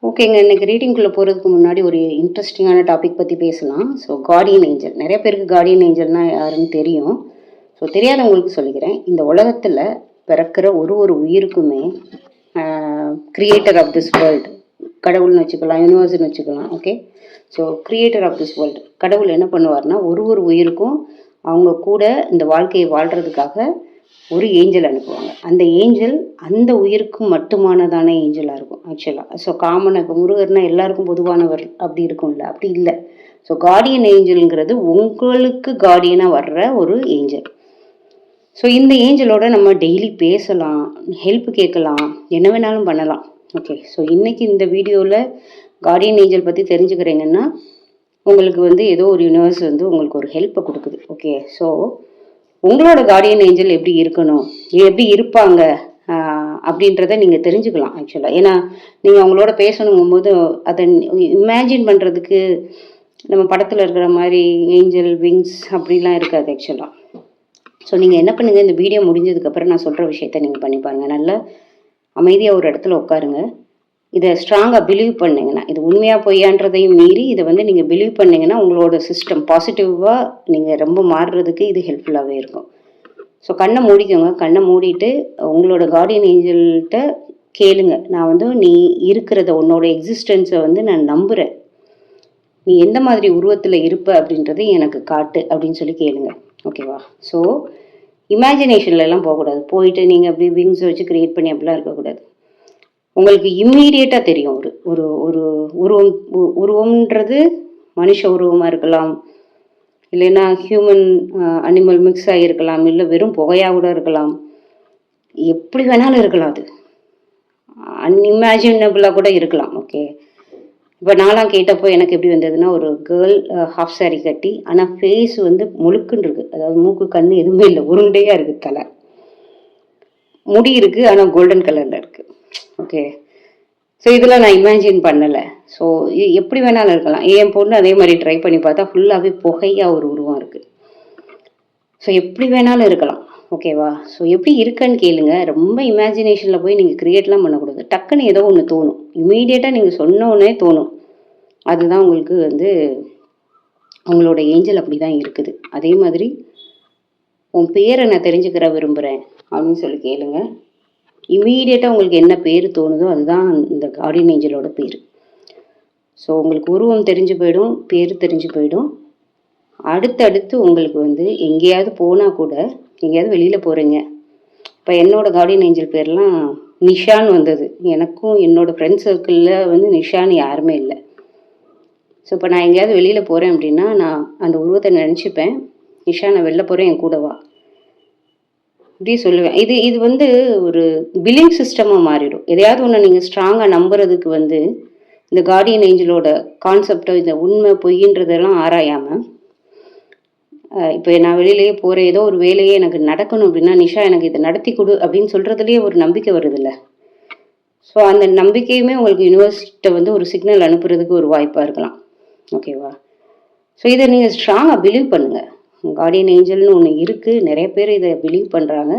ஓகேங்க. இன்னைக்கு ரீடிங்குள்ள போறதுக்கு முன்னாடி ஒரு இன்ட்ரெஸ்டிங்கான டாபிக் பத்தி பேசலாம். So Guardian angel. நெறைய பேருக்கு கார்டியன் ஏஞ்சல்னா யாருன்னு தெரியும். ஸோ தெரியாதவங்களுக்கு சொல்லிக்கிறேன். இந்த உலகத்துல பிறக்கிற ஒரு உயிருக்குமே கிரியேட்டர் ஆஃப் திஸ் வேர்ல்டு, கடவுள்னு வச்சுக்கலாம், யூனிவர்ஸ்னு வச்சுக்கலாம். Okay. So creator of this world கடவுள் என்ன பண்ணுவார்னா, ஒரு உயிருக்கும் அவங்க கூட இந்த வாழ்க்கையை வாழ்றதுக்காக ஒரு ஏஞ்சல் அனுப்புவாங்க. அந்த ஏஞ்சல் அந்த உயிருக்கு மட்டுமானதான ஏஞ்சலாக இருக்கும் ஆக்சுவலாக. ஸோ காமனாக இப்போ முருகர்னா எல்லாருக்கும் பொதுவானவர் அப்படி இருக்கும்ல, அப்படி இல்லை. ஸோ கார்டியன் ஏஞ்சல்ங்கிறது உங்களுக்கு கார்டியனாக வர்ற ஒரு ஏஞ்சல். ஸோ இந்த ஏஞ்சலோட நம்ம டெய்லி பேசலாம், ஹெல்ப் கேட்கலாம், என்ன வேணாலும் பண்ணலாம். ஓகே. ஸோ இன்னைக்கு இந்த வீடியோவில் கார்டியன் ஏஞ்சல் பற்றி தெரிஞ்சுக்கிறீங்கன்னா உங்களுக்கு ஏதோ ஒரு யூனிவர்ஸ் உங்களுக்கு ஒரு ஹெல்ப்பை கொடுக்குது. ஓகே. ஸோ உங்களோட கார்டியன் ஏஞ்சல் எப்படி இருக்கணும், எப்படி இருப்பாங்க அப்படின்றத நீங்கள் தெரிஞ்சுக்கலாம் ஆக்சுவலாக. ஏன்னா நீங்கள் அவங்களோட பேசணுங்கும் போது அதை இமேஜின் பண்ணுறதுக்கு நம்ம படத்தில் இருக்கிற மாதிரி ஏஞ்சல் விங்ஸ் அப்படிலாம் இருக்காது ஆக்சுவலாக. ஸோ நீங்கள் என்ன பண்ணுங்கள், இந்த வீடியோ முடிஞ்சதுக்கப்புறம் நான் சொல்கிற விஷயத்த நீங்கள் பண்ணி பாருங்கள். நல்லா அமைதியாக ஒரு இடத்துல உட்காருங்க. இதை ஸ்ட்ராங்காக பிலீவ் பண்ணிங்கன்னா, இது உண்மையாக பொய்யான்றதையும் மீறி இதை நீங்கள் பிலீவ் பண்ணிங்கன்னா உங்களோட சிஸ்டம் பாசிட்டிவாக நீங்கள் ரொம்ப மாறுறதுக்கு இது ஹெல்ப்ஃபுல்லாகவே இருக்கும். ஸோ கண்ணை மூடிக்கோங்க. கண்ணை மூடிட்டு உங்களோட கார்டியன் ஏஞ்சல்கிட்ட கேளுங்க. நான் நீ இருக்கிறத, உன்னோட எக்ஸிஸ்டன்ஸை நான் நம்புகிறேன், நீ எந்த மாதிரி உருவத்தில் இருப்ப அப்படின்றத எனக்கு காட்டு அப்படின்னு சொல்லி கேளுங்க. ஓகேவா? ஸோ இமேஜினேஷன்லலாம் போகக்கூடாது. போயிட்டு நீங்கள் அப்படி விங்ஸ் வச்சு க்ரியேட் பண்ணி அப்படிலாம் இருக்கக்கூடாது. உங்களுக்கு இம்மீடியட்டாக தெரியும். ஒரு ஒரு ஒரு உருவம் உருவம்ன்றது மனுஷ உருவமாக இருக்கலாம், இல்லைன்னா ஹியூமன் அனிமல் மிக்ஸ் ஆகியிருக்கலாம், இல்லை வெறும் புகையாக கூட இருக்கலாம், எப்படி வேணாலும் இருக்கலாம். அது அன்இமேஜினபிளாக கூட இருக்கலாம். ஓகே. இப்போ நான்லாம் கேட்டப்போ எனக்கு எப்படி வந்ததுன்னா, ஒரு கேர்ள் ஹாஃப் சாரி கட்டி, ஆனால் ஃபேஸ் முழுக்குன்னு இருக்குது. அதாவது மூக்கு கண் எதுவுமே இல்லை, உருண்டையாக இருக்குது. தலை முடி இருக்குது, ஆனால் கோல்டன் கலரில் இருக்குது. ஓகே. ஸோ இதெல்லாம் நான் இமேஜின் பண்ணலை. ஸோ எப்படி வேணாலும் இருக்கலாம். என் பொண்ணு அதே மாதிரி ட்ரை பண்ணி பார்த்தா ஃபுல்லாகவே புகையாக ஒரு உருவம் இருக்குது. ஸோ எப்படி வேணாலும் இருக்கலாம். ஓகேவா? ஸோ எப்படி இருக்குன்னு கேளுங்க. ரொம்ப இமேஜினேஷனில் போய் நீங்கள் க்ரியேட்லாம் பண்ணக்கூடாது. டக்குன்னு ஏதோ ஒன்று தோணும், இமீடியட்டாக நீங்கள் சொன்னோன்னே தோணும். அதுதான் உங்களுக்கு உங்களோட ஏஞ்சல் அப்படி தான் இருக்குது. அதே மாதிரி உன் பேரை நான் தெரிஞ்சுக்கிற விரும்புகிறேன் அப்படின்னு சொல்லி கேளுங்க. இமீடியட்டாக உங்களுக்கு என்ன பேர் தோணுதோ அதுதான் இந்த கார்டியன் ஏஞ்சலோட பேர். ஸோ உங்களுக்கு உருவம் தெரிஞ்சு போயிடும், பேர் தெரிஞ்சு போயிடும். அடுத்தடுத்து உங்களுக்கு எங்கேயாவது போனால் கூட, எங்கேயாவது வெளியில் போகிறீங்க. இப்போ என்னோட கார்டியன் ஏஞ்சல் பேர்லாம் நிஷான்னு வந்தது. எனக்கும் என்னோடய ஃப்ரெண்ட்ஸ் சர்க்கிளில் நிஷான்னு யாருமே இல்லை. ஸோ இப்போ நான் எங்கேயாவது வெளியில் போகிறேன் அப்படின்னா நான் அந்த உருவத்தை நினச்சிப்பேன், நிஷா நான் வெளில போகிறேன், என் கூடவா இப்படி சொல்லுவேன். இது ஒரு பிலீவ் சிஸ்டமாக மாறிடும். எதையாவது ஒன்று நீங்கள் ஸ்ட்ராங்காக நம்புறதுக்கு இந்த கார்டியன் ஏஞ்சலோட கான்செப்டோ, இந்த உண்மை பொய்ன்றதெல்லாம் ஆராயாமல், இப்போ நான் வெளியிலேயே போகிறேன், ஏதோ ஒரு வேலையே எனக்கு நடக்கணும் அப்படின்னா, நிஷா எனக்கு இதை நடத்தி கொடு அப்படின்னு சொல்கிறதுலேயே ஒரு நம்பிக்கை வருதில்ல. ஸோ அந்த நம்பிக்கையுமே உங்களுக்கு யூனிவர்ஸ்கிட்ட ஒரு சிக்னல் அனுப்புறதுக்கு ஒரு வாய்ப்பாக இருக்கலாம். ஓகேவா? ஸோ இதை நீங்கள் ஸ்ட்ராங்காக பிலீவ் பண்ணுங்கள். கார்டியன் ஏஞ்சல்னு ஒன்று இருக்குது. நிறைய பேர் இதை பிலீவ் பண்ணுறாங்க.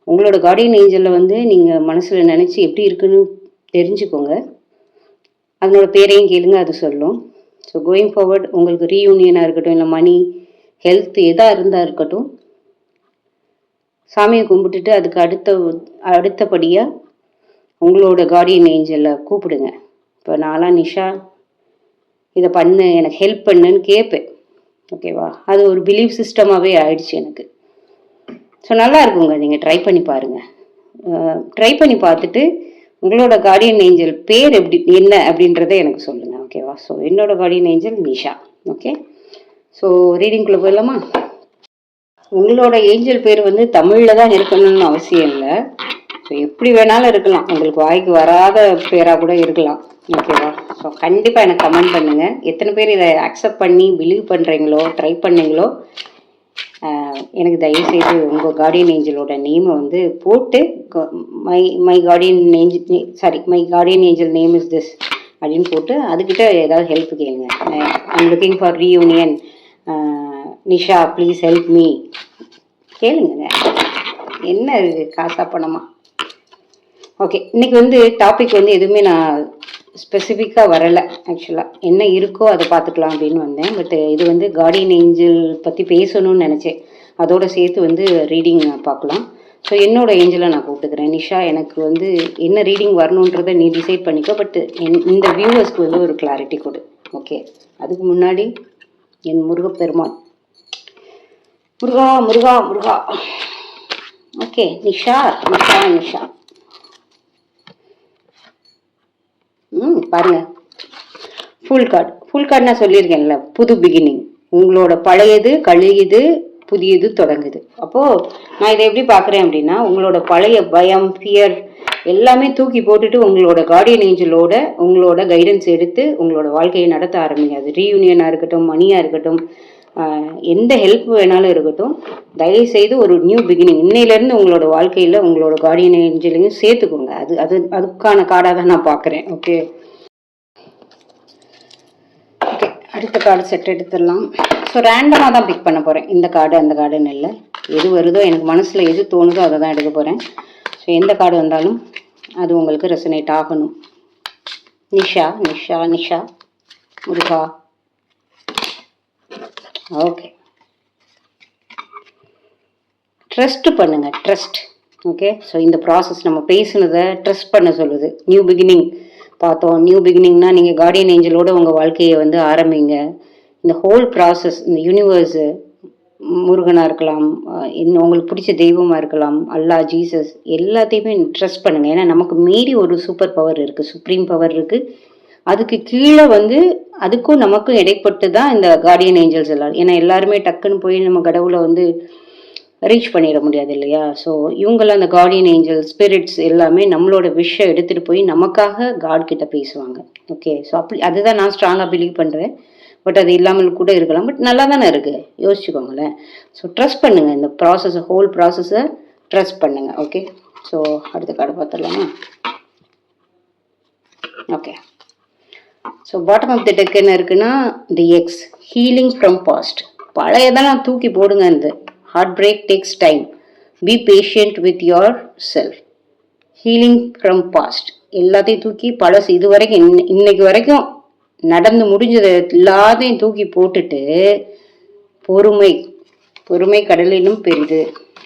உங்களோட கார்டியன் ஏஞ்சலில் நீங்கள் மனசில் நினச்சி எப்படி இருக்குன்னு தெரிஞ்சுக்கோங்க. அதனோட பேரையும் கேளுங்க, அது சொல்லும். ஸோ கோயிங் ஃபார்வர்ட் உங்களுக்கு ரீயூனியனாக இருக்கட்டும், இல்லை மணி, ஹெல்த் எதாக இருந்தால் இருக்கட்டும், சாமியை கும்பிட்டுட்டு அதுக்கு அடுத்தபடியாக உங்களோட கார்டியன் ஏஞ்சலை கூப்பிடுங்க. இப்போ நான்லாம் நிஷா இதை பண்ணு, எனக்கு ஹெல்ப் பண்ணுன்னு கேட்பேன். ஓகேவா? அது ஒரு பிலீவ் சிஸ்டமாகவே ஆயிடுச்சு எனக்கு. ஸோ நல்லா இருக்குங்க, நீங்கள் ட்ரை பண்ணி பாருங்கள். ட்ரை பண்ணி பார்த்துட்டு உங்களோட கார்டியன் ஏஞ்சல் பேர் என்ன அப்படின்றத எனக்கு சொல்லுங்கள். ஓகேவா? ஸோ என்னோட guardian angel Nisha. Okay. So ரீடிங்குள்ளே போயிடலாமா? உங்களோட ஏஞ்சல் பேர் தமிழில் தான் இருக்கணும்னு அவசியம் இல்லை. ஸோ எப்படி வேணாலும் இருக்கலாம், உங்களுக்கு வாய்க்கு வராத பேராக கூட இருக்கலாம். ஓகேவா? ஸோ கண்டிப்பாக எனக்கு கமெண்ட் பண்ணுங்கள். எத்தனை பேர் இதை அக்செப்ட் பண்ணி பிலீவ் பண்ணுறீங்களோ, ட்ரை பண்ணீங்களோ, எனக்கு தயவுசெய்து உங்கள் கார்டியன் ஏஞ்சலோட நேமை போட்டு my Guardian angel name is this அப்படின்னு போட்டு அதுக்கிட்ட ஏதாவது ஹெல்ப் கேளுங்க. I'm looking for reunion, Nisha please help me கேளுங்க. என்ன காசா பணமா? ஓகே. இன்னைக்கு டாபிக் எதுவுமே நான் ஸ்பெசிஃபிக்காக வரலை. ஆக்சுவலாக என்ன இருக்கோ அதை பார்த்துக்கலாம் அப்படின்னு வந்தேன். பட் இது வந்து கார்டியன் ஏஞ்சல் பற்றி பேசணும்னு நினச்சேன். அதோடு சேர்த்து வந்து ரீடிங் பார்க்கலாம். ஸோ என்னோடய ஏஞ்சலை நான் கூப்பிட்டுக்கிறேன். நிஷா, எனக்கு வந்து என்ன ரீடிங் வரணுன்றதை நீ டிசைட் பண்ணிக்கோ. பட் இந்த வியூவர்ஸ்க்கு வந்து ஒரு கிளாரிட்டி கொடு. ஓகே, அதுக்கு முன்னாடி என் முருகப்பெருமான், முருகா முருகா முருகா. ஓகே, நிஷா நிஷா நிஷா. பாருங்க, ஃபுல் கார்டு நான் சொல்லியிருக்கேன்ல, புது பிகினிங். உங்களோட பழையது கழியுது, புதியது தொடங்குது. அப்போது நான் இதை எப்படி பார்க்குறேன் அப்படின்னா, உங்களோட பழைய பயம், ஃபியர் எல்லாமே தூக்கி போட்டுட்டு உங்களோட கார்டியன் ஏஞ்சலோட உங்களோட கைடன்ஸ் எடுத்து உங்களோட வாழ்க்கையை நடத்த ஆரம்பிங்க. அது ரீயூனியனாக இருக்கட்டும், மணியாக இருக்கட்டும், எந்த ஹெல்ப் வேணாலும் இருக்கட்டும், தயவுசெய்து ஒரு நியூ பிகினிங் இன்னையிலேருந்து உங்களோட வாழ்க்கையில் உங்களோட கார்டியன் ஏஞ்சலையும் சேர்த்துக்கோங்க. அதுக்கான கார்டாக தான் நான் பார்க்குறேன். ஓகே, அடுத்த கார்டு செட் எடுத்துடலாம். ஸோ ரேண்டமாக தான் பிக் பண்ண போகிறேன். இந்த கார்டு அந்த கார்டுன்னு இல்லை, எது வருதோ எனக்கு மனசில் எது தோணுதோ அதை தான் எடுக்க போகிறேன். ஸோ எந்த கார்டு வந்தாலும் அது உங்களுக்கு ரெசனேட் ஆகணும். நிஷா நிஷா நிஷா முருகா. ஓகே, ட்ரஸ்ட் பண்ணுங்க, ட்ரஸ்ட். ஓகே, ஸோ இந்த ப்ராசஸ் நம்ம பேசுனதை ட்ரஸ்ட் பண்ண சொல்லுது. நியூ பிகினிங் பார்த்தோம். நியூ பிகினிங்னா நீங்கள் கார்டியன் ஏஞ்சலோட உங்கள் வாழ்க்கையை வந்து ஆரம்பிங்க. இந்த ஹோல் ப்ராசஸ், இந்த யூனிவர்ஸு, முருகனாக இருக்கலாம், உங்களுக்கு பிடிச்ச தெய்வமாக இருக்கலாம், அல்லா, ஜீசஸ், எல்லாத்தையுமே ட்ரஸ்ட் பண்ணுங்கள். ஏன்னா நமக்கு மீறி ஒரு சூப்பர் பவர் இருக்குது, சுப்ரீம் பவர் இருக்குது. அதுக்கு கீழே வந்து அதுக்கும் நமக்கும் இடைப்பட்டு தான் இந்த கார்டியன் ஏஞ்சல்ஸ் எல்லாம். ஏன்னா எல்லாருமே டக்குன்னு போய் நம்ம கடவுளை வந்து ரீச் பண்ணிட முடியாது இல்லையா? ஸோ இவங்கெல்லாம் அந்த கார்டியன் ஏஞ்சல் ஸ்பிரிட்ஸ் எல்லாமே நம்மளோட விஷயம் எடுத்துகிட்டு போய் நமக்காக காட் கிட்ட பேசுவாங்க. ஓகே, ஸோ அப்படி அதுதான் நான் ஸ்ட்ராங்காக பிலீவ் பண்ணுறேன். பட் அது இல்லாமல் கூட இருக்கலாம். பட் நல்லா தானே இருக்குது, யோசிச்சுக்கோங்களேன். ஸோ ட்ரஸ்ட் பண்ணுங்கள், இந்த ப்ராசஸை, ஹோல் ப்ராசஸை ட்ரஸ்ட் பண்ணுங்கள். ஓகே, ஸோ அடுத்த கார்டு பார்த்துடலாமா? Okay, so bottom of the deck என்ன இருக்குன்னா, the ex, healing from past. பழையதெல்லாம் தூக்கி போடுங்க. இந்த heartbreak takes time, be patient with yourself. Healing from past, எல்லாத்தையும் தூக்கி பழசு, இது வரைக்கும் இன்னைக்கு வரைக்கும் நடந்து முடிஞ்சதை எல்லாத்தையும் தூக்கி போட்டுட்டு பொறுமை, பொறுமை கடலிலும் பெரிது.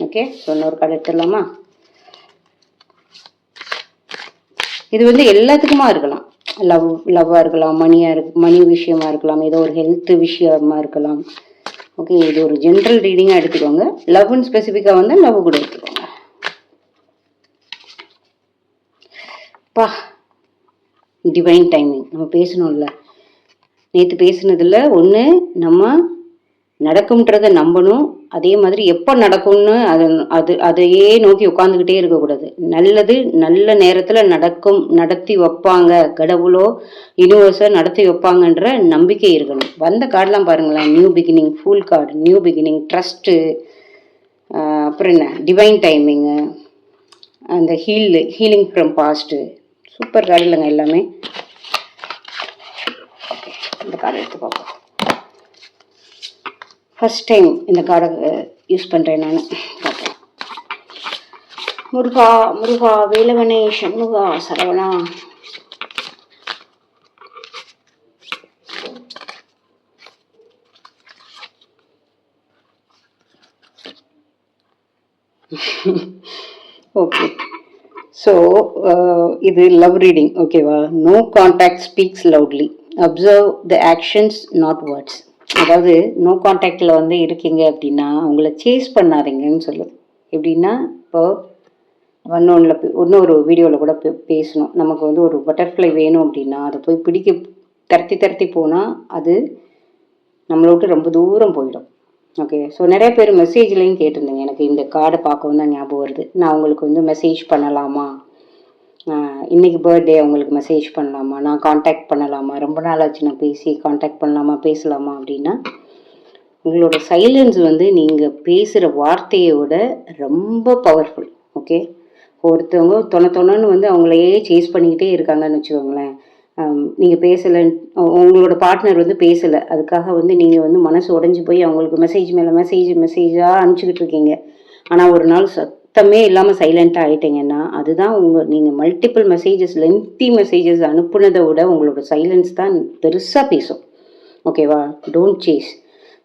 ஓகே, ஸோ இன்னொரு கடை எடுத்துடலாமா? இது வந்து எல்லாத்துக்குமா இருக்கலாம். லவ்வாக இருக்கலாம், மணி விஷயமா இருக்கலாம், ஏதோ ஒரு ஹெல்த் விஷயமா இருக்கலாம். ஓகே, இது ஒரு ஜென்ரல் ரீடிங்காக எடுத்துக்கோங்க. லவ்னு ஸ்பெசிஃபிக்காக வந்து லவ் கூட எடுத்துக்கோங்க. பா, டிவைன் டைமிங் நம்ம பேசணும்ல. நேற்று பேசுனதில் ஒன்று, நம்ம நடக்கும்ன்றதை நம்பணும். அதே மாதிரி எப்போ நடக்கும்னு அதையே நோக்கி உட்காந்துக்கிட்டே இருக்கக்கூடாது. நல்லது நல்ல நேரத்தில் நடக்கும், நடத்தி வைப்பாங்க, கடவுளோ யூனிவர்ஸோ நடத்தி வைப்பாங்கன்ற நம்பிக்கை இருக்கணும். வந்த கார்டெலாம் பாருங்களேன், new beginning, full card, new beginning, trust, அப்புறம் என்ன டிவைன் டைமிங்கு, அந்த healing from past, super card இல்லைங்க எல்லாமே. ஓகே, இந்த கார்டு எடுத்து பார்ப்போம். ஃபஸ்ட் டைம் இந்த கார்டை யூஸ் பண்ணுறேன் நான். பார்ப்பேன். முருகா முருகா, வேலவனே, சண்முகா, சரவணா. ஓகே, ஸோ இது லவ் ரீடிங். ஓகேவா? No contact speaks loudly, observe the actions not words. அதாவது நோ கான்டாக்டில் வந்து இருக்கீங்க அப்படின்னா அவங்கள சேஸ் பண்ணாதீங்கன்னு சொல்லுது. எப்படின்னா, இப்போ இன்னொரு வீடியோவில் கூட பேசணும். நமக்கு வந்து ஒரு பட்டர்ஃப்ளை வேணும் அப்படின்னா அதை போய் தரத்தி போனால் அது நம்மளை விட்டு ரொம்ப தூரம் போயிடும். ஓகே, ஸோ நிறைய பேர் மெசேஜ்லையும் கேட்டிருந்தீங்க. எனக்கு இந்த கார்டை பார்க்கவும் தான் ஞாபகம் வருது. நான் உங்களுக்கு வந்து மெசேஜ் பண்ணலாமா, இன்றைக்கி பர்த்டே, அவங்களுக்கு மெசேஜ் பண்ணலாமா, நான் காண்டாக்ட் பண்ணலாமா, ரொம்ப நாள் ஆச்சு நான் பேசி காண்டாக்ட் பண்ணலாமா, பேசலாமா அப்படின்னா, உங்களோட சைலன்ஸ் வந்து நீங்கள் பேசுகிற வார்த்தையோட ரொம்ப பவர்ஃபுல். ஓகே, ஒருத்தவங்க தொணன்னு வந்து அவங்களையே சேஸ் பண்ணிக்கிட்டே இருக்காங்கன்னு வச்சுக்கோங்களேன். நீங்கள் பேசலை, உங்களோட பார்ட்னர் வந்து பேசலை, அதுக்காக வந்து நீங்கள் வந்து மனசு உடஞ்சி போய் அவங்களுக்கு மெசேஜ் மேலே மெசேஜாக அனுப்பிச்சிக்கிட்டு இருக்கீங்க. ஆனால் ஒரு நாள் சத்தமே இல்லாமல் சைலண்ட்டாக ஆகிட்டீங்கன்னா அதுதான் நீங்கள் மல்டிபிள் மெசேஜஸ் லென்த்தி மெசேஜஸ் அனுப்புனதை விட உங்களோட சைலன்ஸ் தான் பெருசாக பேசும். ஓகேவா? Don't chase.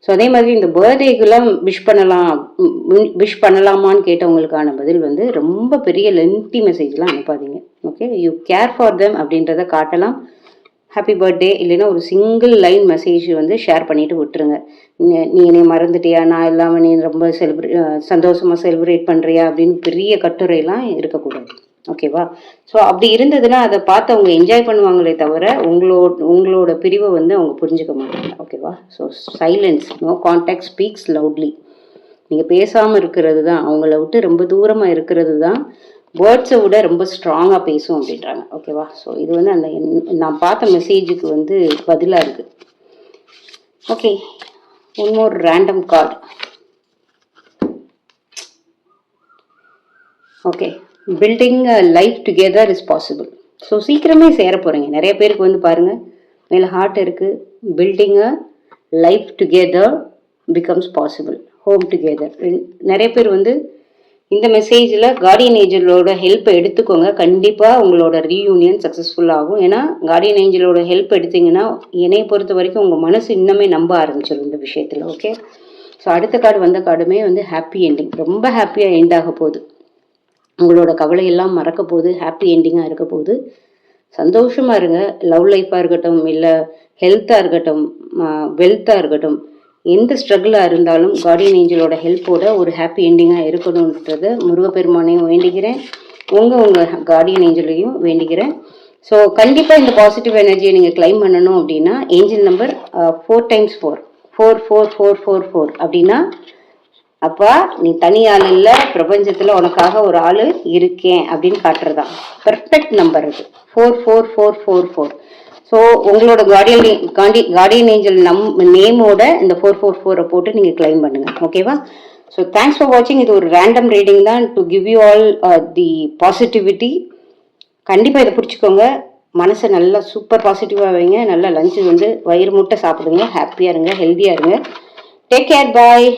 ஸோ அதே மாதிரி இந்த பர்த்டேக்கெல்லாம் விஷ் பண்ணலாமான்னு கேட்டவங்களுக்கான பதில் வந்து ரொம்ப பெரிய லென்த்தி மெசேஜ்லாம் அனுப்பாதீங்க. Okay, you care for them அப்படின்றத காட்டலாம். ஹாப்பி பர்த்டே இல்லைன்னா ஒரு சிங்கிள் லைன் மெசேஜ் வந்து ஷேர் பண்ணிட்டு விட்டுருங்க. நீ என்னை மறந்துட்டியா, நான் இல்லாமல் நீ ரொம்ப சந்தோஷமாக செலிப்ரேட் பண்ணுறியா அப்படின்னு பெரிய கட்டுரையெல்லாம் இருக்கக்கூடாது. ஓகேவா? ஸோ அப்படி இருந்ததுன்னா அதை பார்த்து அவங்க என்ஜாய் பண்ணுவாங்களே தவிர உங்களோட பிரிவை வந்து அவங்க புரிஞ்சுக்க மாட்டாங்க. ஓகேவா? So silence, no contact speaks loudly. நீங்கள் பேசாமல் இருக்கிறது தான், அவங்கள விட்டு ரொம்ப தூரமாக இருக்கிறது தான் வேர்ட்ஸை விட ரொம்ப ஸ்ட்ராங்காக பேசும் அப்படின்றாங்க. ஓகேவா? ஸோ இது வந்து அந்த நான் பார்த்த மெசேஜுக்கு வந்து பதிலாக இருக்குது. ஓகே, இன்னொரு random card. Okay, building a life together is possible. So சீக்கிரமே சேர போகிறீங்க. நிறைய பேருக்கு வந்து பாருங்கள், மேலே ஹார்ட் இருக்குது. பில்டிங் அ life together becomes possible, home together. நிறைய பேர் வந்து இந்த மெசேஜில் கார்டியன் ஏஞ்சலோட ஹெல்ப்பை எடுத்துக்கோங்க. கண்டிப்பாக உங்களோட ரீயூனியன் சக்ஸஸ்ஃபுல் ஆகும். ஏன்னா கார்டியன் ஏஞ்சலோட ஹெல்ப் எடுத்தீங்கன்னா என்னையை பொறுத்த வரைக்கும் உங்கள் மனசு இன்னுமே நம்ப ஆரம்பிச்சிடும் இந்த விஷயத்தில். ஓகே, ஸோ அடுத்த கார்டு வந்த கார்டுமே வந்து ஹாப்பி எண்டிங். ரொம்ப ஹாப்பியாக எண்ட் ஆக போகுது. உங்களோட கவலையெல்லாம் மறக்க போகுது. ஹாப்பி எண்டிங்காக இருக்க போகுது. சந்தோஷமாக இருங்க. லவ் லைஃப்பாக இருக்கட்டும், இல்லை ஹெல்த்தாக இருக்கட்டும், வெல்த்தாக இருக்கட்டும், எந்த ஸ்ட்ரகிளாக இருந்தாலும் கார்டியன் ஏஞ்சலோட ஹெல்ப்போட ஒரு ஹாப்பி எண்டிங்காக இருக்கணுன்றதை முருகப்பெருமானையும் வேண்டிக்கிறேன், உங்கள் கார்டியன் ஏஞ்சலையும் வேண்டிக்கிறேன். ஸோ கண்டிப்பாக இந்த பாசிட்டிவ் எனர்ஜியை நீங்கள் கிளைம் பண்ணணும் அப்படின்னா ஏஞ்சல் நம்பர் 4 × 4 44444 அப்படின்னா, அப்பா நீ தனி ஆள் இல்லை, பிரபஞ்சத்தில் உனக்காக ஒரு ஆள் இருக்கேன் அப்படின்னு காட்டுறதான் பெர்ஃபெக்ட் நம்பர் அது 44444. ஸோ உங்களோட கார்டியன் ஏஞ்சல் நேமோட இந்த 444 போட்டு நீங்கள் கிளைம் பண்ணுங்கள். ஓகேவா? ஸோ தேங்க்ஸ் ஃபார் வாட்சிங். இது ஒரு ரேண்டம் ரீடிங் தான் to give you all the positivity. கண்டிப்பாக இதை பிடிச்சிக்கோங்க. மனசை நல்லா சூப்பர் பாசிட்டிவாக வைங்க. நல்லா லஞ்சு வந்து வயிறு முட்டை சாப்பிடுங்க. ஹாப்பியாக இருங்க, ஹெல்த்தியாக இருங்க. டேக் கேர், பாய்.